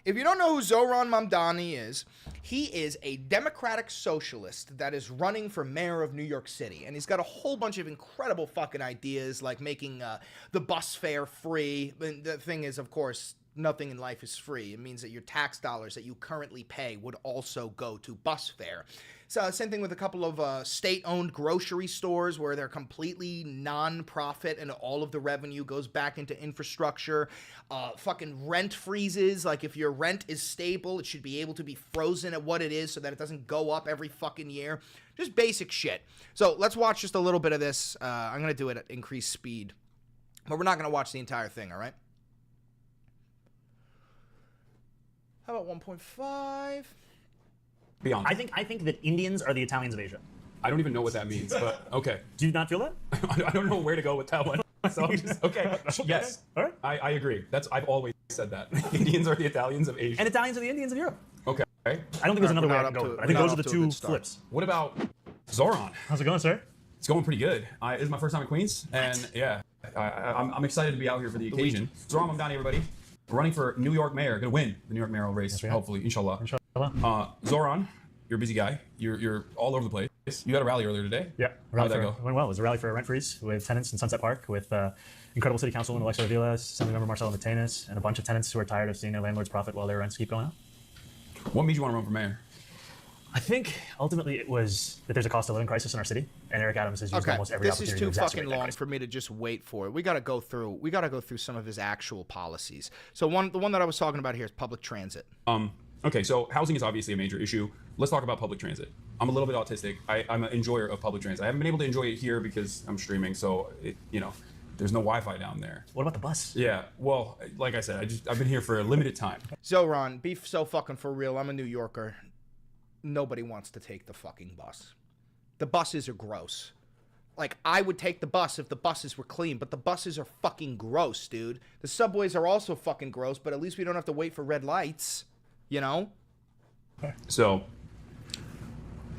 if you don't know who Zohran Mamdani is, he is a democratic socialist that is running for mayor of New York City. And he's got a whole bunch of incredible fucking ideas, like making the bus fare free. And the thing is, of course, nothing in life is free. It means that your tax dollars that you currently pay would also go to bus fare. So same thing with a couple of state-owned grocery stores where they're completely non-profit and all of the revenue goes back into infrastructure. Fucking rent freezes. Like if your rent is stable, it should be able to be frozen at what it is so that it doesn't go up every fucking year. Just basic shit. So let's watch just a little bit of this. I'm going to do it at increased speed. But we're not going to watch the entire thing, all right? How about 1.5? beyond. I think that Indians are the Italians of Asia. I don't even know what that means, but okay. Do you not feel that? I don't know where to go with that one. So I'm just, okay. Yes. All right. I agree. I've always said that. Indians are the Italians of Asia. And Italians are the Indians of Europe. Okay. I don't think there's another way I can go with it. I think those are the two flips. What about Zohran? How's it going, sir? It's going pretty good. This is my first time in Queens, and yeah, I'm excited to be out here for the occasion. Zohran Mamdani, everybody. Running for New York mayor. Gonna win the New York mayoral race, hopefully, inshallah. Zohran, you're a busy guy. You're all over the place. You had a rally earlier today. Yeah, how'd that go? Went well. It was a rally for a rent freeze with tenants in Sunset Park, with incredible city councilwoman Alexa Avila, Assemblymember Marcelo Matenas, and a bunch of tenants who are tired of seeing their landlords profit while their rents keep going up. What made you want to run for mayor? I think ultimately it was that there's a cost of living crisis in our city, and Eric Adams has used almost every opportunity to exacerbate that crisis. This is too fucking long for me to just wait for it. We got to go through some of his actual policies. So the one that I was talking about here is public transit. Okay, so housing is obviously a major issue. Let's talk about public transit. I'm a little bit autistic. I'm an enjoyer of public transit. I haven't been able to enjoy it here because I'm streaming, so there's no Wi-Fi down there. What about the bus? Yeah, well, like I said, I've been here for a limited time. Zohran, be so fucking for real. I'm a New Yorker. Nobody wants to take the fucking bus. The buses are gross. Like, I would take the bus if the buses were clean, but the buses are fucking gross, dude. The subways are also fucking gross, but at least we don't have to wait for red lights, you know? So,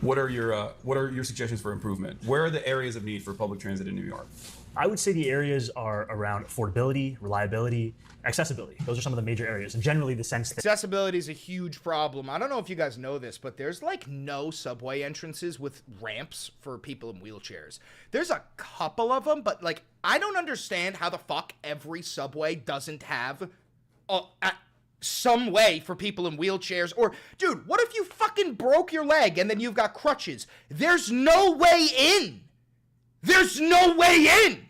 What are your suggestions for improvement? Where are the areas of need for public transit in New York? I would say the areas are around affordability, reliability, accessibility. Those are some of the major areas, and generally the sense that Accessibility is a huge problem. I don't know if you guys know this, but there's like no subway entrances with ramps for people in wheelchairs. There's a couple of them, but like I don't understand how the fuck every subway doesn't have some way for people in wheelchairs. Or, dude, what if you fucking broke your leg and then you've got crutches? There's no way in. There's no way in.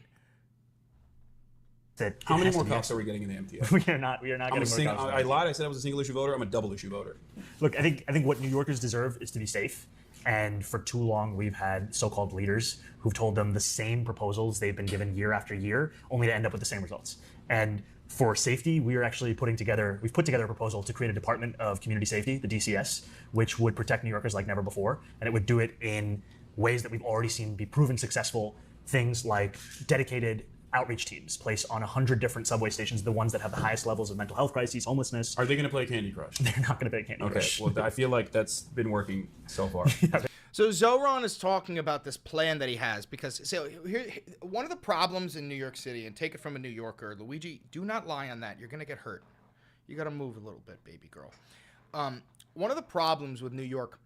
How many more cops are we getting in the MTA? We are not getting more cops. I lied. I said I was a single issue voter. I'm a double issue voter. Look, I think what New Yorkers deserve is to be safe. And for too long, we've had so-called leaders who've told them the same proposals they've been given year after year, only to end up with the same results. And for safety, we've put together a proposal to create a Department of Community Safety, the DCS, which would protect New Yorkers like never before. And it would do it in ways that we've already seen be proven successful. Things like dedicated outreach teams placed on 100 different subway stations, the ones that have the highest levels of mental health crises, homelessness. Are they going to play Candy Crush? They're not going to play Candy Crush. Okay, well, I feel like that's been working so far. So Zoran is talking about this plan that he has because here one of the problems in New York City, and take it from a New Yorker, Luigi, do not lie on that. You're going to get hurt. You got to move a little bit, baby girl. One of the problems with New York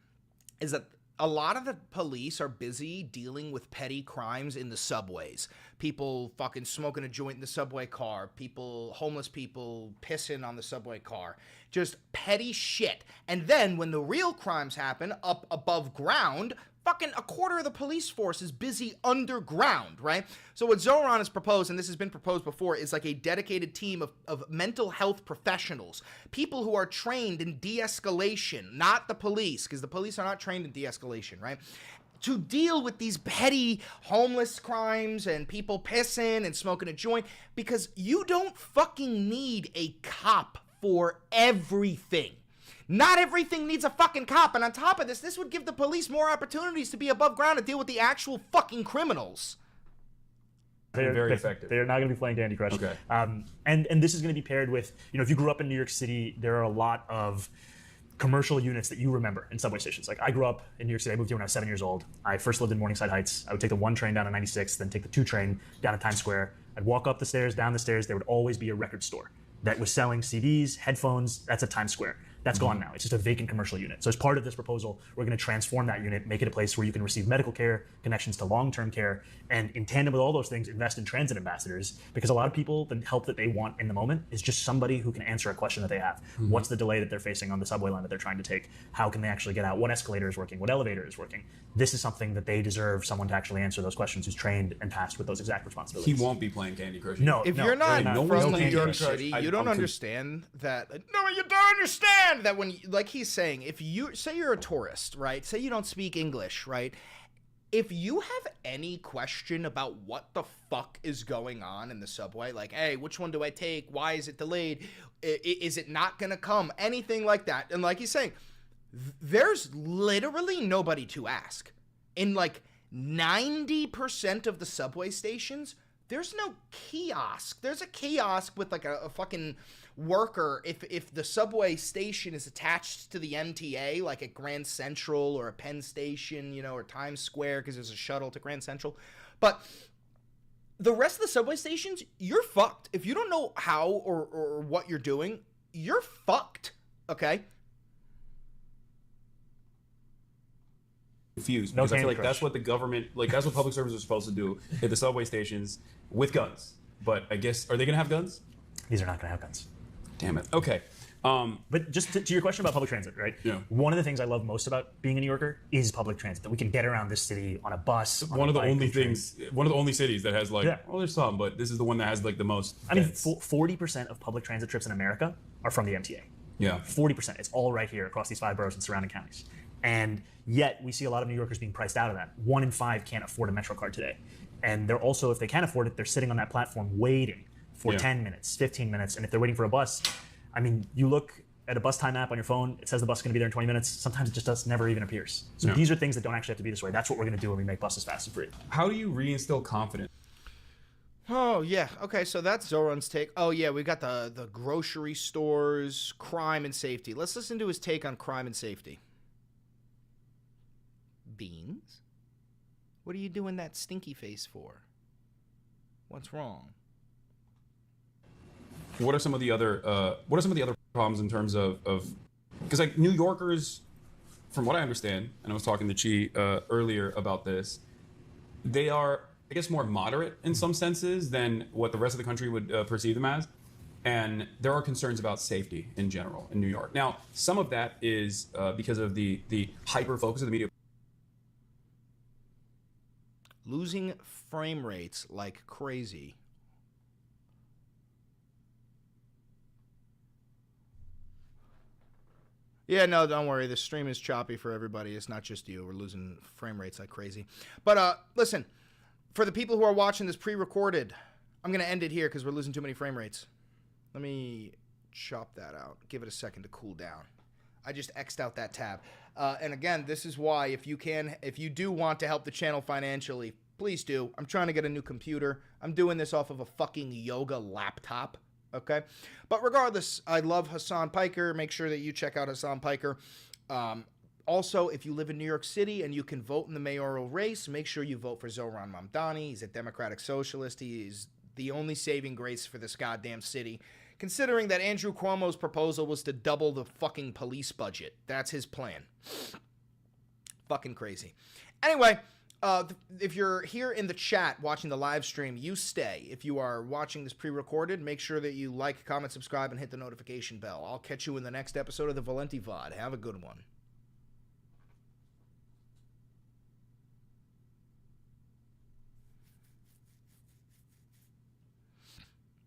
is that a lot of the police are busy dealing with petty crimes in the subways. People fucking smoking a joint in the subway car. Homeless people pissing on the subway car. Just petty shit. And then when the real crimes happen up above ground, fucking a quarter of the police force is busy underground, right? So what Zoran has proposed, and this has been proposed before, is like a dedicated team of mental health professionals, people who are trained in de-escalation, not the police, because the police are not trained in de-escalation, right? To deal with these petty homeless crimes and people pissing and smoking a joint, because you don't fucking need a cop for everything. Not everything needs a fucking cop, and on top of this would give the police more opportunities to be above ground and deal with the actual fucking criminals. They're very effective. They're not going to be playing Candy Crush. Okay. And this is going to be paired with, if you grew up in New York City, there are a lot of commercial units that you remember in subway stations. Like I grew up in New York City. I moved here when I was 7 years old. I first lived in Morningside Heights. I would take the 1 train down to 96th, then take the 2 train down to Times Square. I'd walk up the stairs, down the stairs. There would always be a record store that was selling CDs, headphones. That's at Times Square. That's gone now. It's just a vacant commercial unit. So as part of this proposal, we're going to transform that unit, make it a place where you can receive medical care, connections to long-term care, and in tandem with all those things, invest in transit ambassadors, because a lot of people, the help that they want in the moment is just somebody who can answer a question that they have. Mm-hmm. What's the delay that they're facing on the subway line that they're trying to take? How can they actually get out? What escalator is working? What elevator is working? This is something that they deserve someone to actually answer those questions who's trained and tasked with those exact responsibilities. He won't be playing Candy Crush. No. If you're not from New York City, you don't understand that. No, you don't understand that when, like he's saying, if you say you're a tourist, right? Say you don't speak English, right? If you have any question about what the fuck is going on in the subway, like, hey, which one do I take? Why is it delayed? Is it not gonna come? Anything like that. And like he's saying, there's literally nobody to ask. In like 90% of the subway stations, there's no kiosk. There's a kiosk with like a fucking worker if the subway station is attached to the MTA, like at Grand Central or a Penn Station, or Times Square, because there's a shuttle to Grand Central. But the rest of the subway stations, you're fucked. If you don't know how or what you're doing, you're fucked, okay? Confused, because I feel like that's what the government, that's what public services are supposed to do at the subway stations with guns. But I guess, are they going to have guns? These are not going to have guns. Damn it. Okay. But just to your question about public transit, right? Yeah. One of the things I love most about being a New Yorker is public transit, that we can get around this city on a bus. One of the only cities that has well, there's some, but this is the one that has the most. I mean, 40% of public transit trips in America are from the MTA. Yeah. 40%. It's all right here across these 5 boroughs and surrounding counties. And yet we see a lot of New Yorkers being priced out of that. 1 in 5 can't afford a Metro card today. And they're also, if they can't afford it, they're sitting on that platform waiting for 10 minutes, 15 minutes. And if they're waiting for a bus, I mean, you look at a bus time app on your phone, it says the bus is going to be there in 20 minutes. Sometimes it just never even appears. So these are things that don't actually have to be this way. That's what we're going to do when we make buses fast and free. How do you reinstill confidence? Oh, yeah. Okay, so that's Zoran's take. Oh, yeah, we got the grocery stores, crime and safety. Let's listen to his take on crime and safety. Beans? What are you doing that stinky face for? What's wrong? What are some of the other problems in terms of because like New Yorkers, from what I understand, and I was talking to Chi earlier about this, they are, I guess, more moderate in some senses than what the rest of the country would perceive them as. And there are concerns about safety in general in New York. Now, some of that is because of the hyper focus of the media. Losing frame rates like crazy. Yeah, no, don't worry. The stream is choppy for everybody. It's not just you. We're losing frame rates like crazy. But listen, for the people who are watching this pre-recorded, I'm going to end it here because we're losing too many frame rates. Let me chop that out. Give it a second to cool down. I just X'd out that tab. And again, this is why if you do want to help the channel financially, please do. I'm trying to get a new computer. I'm doing this off of a fucking yoga laptop. Okay? But regardless, I love Hassan Piker. Make sure that you check out Hassan Piker. Also, if you live in New York City and you can vote in the mayoral race, make sure you vote for Zohran Mamdani. He's a Democratic Socialist. He's the only saving grace for this goddamn city. Considering that Andrew Cuomo's proposal was to double the fucking police budget. That's his plan. Fucking crazy. Anyway, if you're here in the chat watching the live stream, you stay. If you are watching this pre-recorded, make sure that you like, comment, subscribe, and hit the notification bell. I'll catch you in the next episode of the Valenti VOD. Have a good one.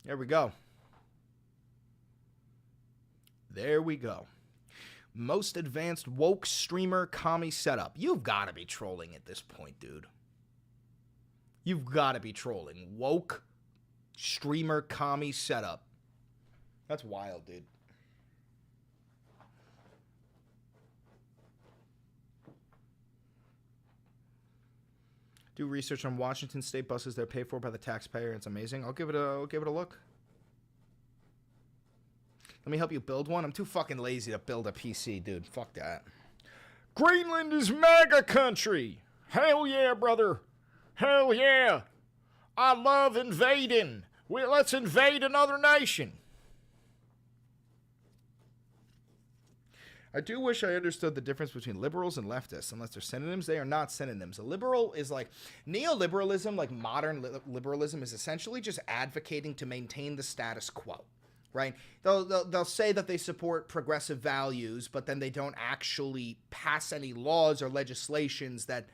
There we go. There we go. Most advanced woke streamer commie setup. You've got to be trolling at this point, dude. You've got to be trolling. Woke streamer commie setup. That's wild, dude. Do research on Washington state buses that are paid for by the taxpayer. It's amazing. I'll give it a look. Let me help you build one. I'm too fucking lazy to build a PC, dude. Fuck that. Greenland is MAGA country. Hell yeah, brother. Hell yeah. I love invading. Let's invade another nation. I do wish I understood the difference between liberals and leftists. Unless they're synonyms, they are not synonyms. A liberal is like neoliberalism, like modern liberalism, is essentially just advocating to maintain the status quo. Right? They'll say that they support progressive values, but then they don't actually pass any laws or legislations that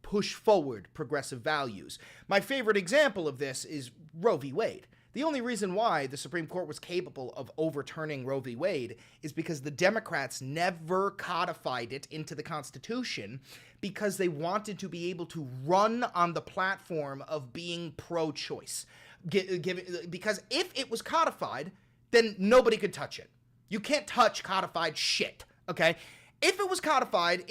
push forward progressive values. My favorite example of this is Roe v. Wade. The only reason why the Supreme Court was capable of overturning Roe v. Wade is because the Democrats never codified it into the Constitution because they wanted to be able to run on the platform of being pro-choice. Because if it was codified, then nobody could touch it. You can't touch codified shit, okay? If it was codified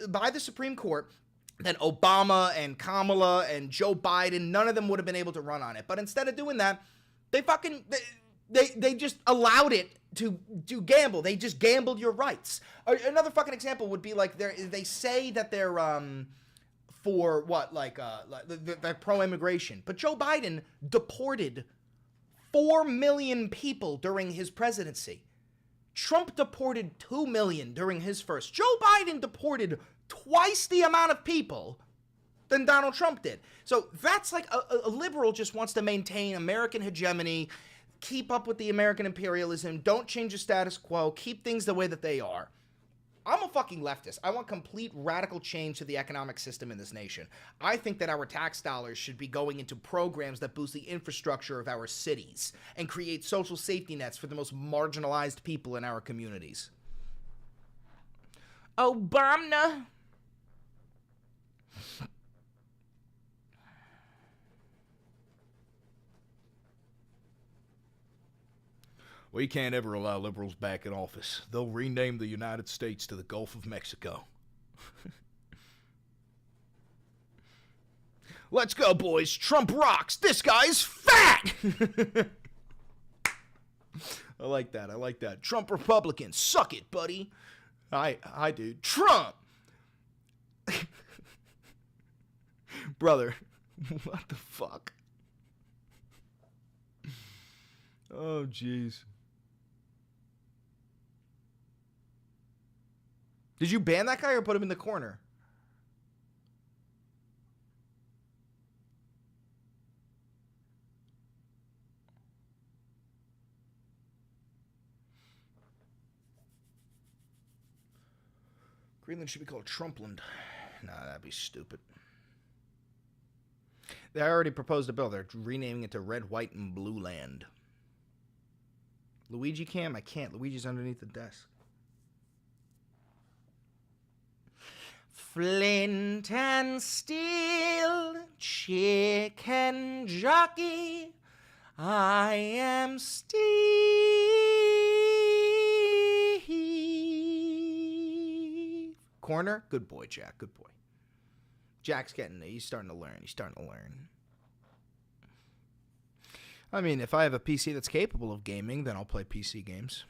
by the Supreme Court, then Obama and Kamala and Joe Biden, none of them would have been able to run on it. But instead of doing that, they just allowed it to gamble. They just gambled your rights. Another fucking example would be like they say that they're for what, they're pro-immigration, but Joe Biden deported 4 million people during his presidency. Trump deported 2 million during his first. Joe Biden deported twice the amount of people than Donald Trump did. So that's like a liberal just wants to maintain American hegemony, keep up with the American imperialism, don't change the status quo, keep things the way that they are. I'm a fucking leftist. I want complete radical change to the economic system in this nation. I think that our tax dollars should be going into programs that boost the infrastructure of our cities and create social safety nets for the most marginalized people in our communities. Obama. We can't ever allow liberals back in office. They'll rename the United States to the Gulf of Mexico. Let's go, boys. Trump rocks. This guy's fat. I like that. I like that. Trump Republican. Suck it, buddy. Hi, dude. Trump. Brother, what the fuck? Oh, jeez. Did you ban that guy or put him in the corner? Greenland should be called Trumpland. Nah, that'd be stupid. They already proposed a bill. They're renaming it to Red, White, and Blue Land. Luigi cam? I can't. Luigi's underneath the desk. Flint and steel, chicken jockey, I am Steve. Corner? Good boy, Jack. Good boy. Jack's getting it. He's starting to learn. He's starting to learn. I mean, if I have a PC that's capable of gaming, then I'll play PC games.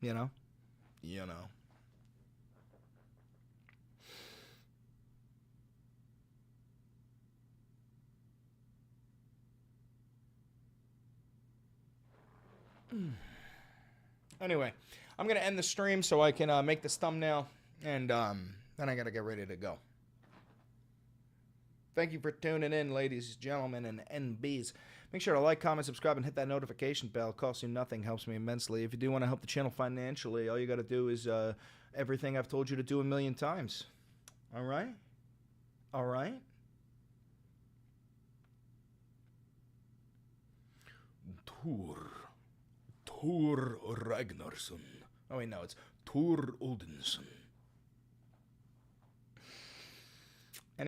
You know? You know. Anyway, I'm going to end the stream so I can make this thumbnail, and then I got to get ready to go. Thank you for tuning in, ladies, gentlemen, and NBs. Make sure to like, comment, subscribe, and hit that notification bell. It costs you nothing, helps me immensely. If you do want to help the channel financially, all you got to do is everything I've told you to do 1,000,000 times. All right? All right? Thor Ragnarsson. Oh, wait, no, it's Thor Odinson.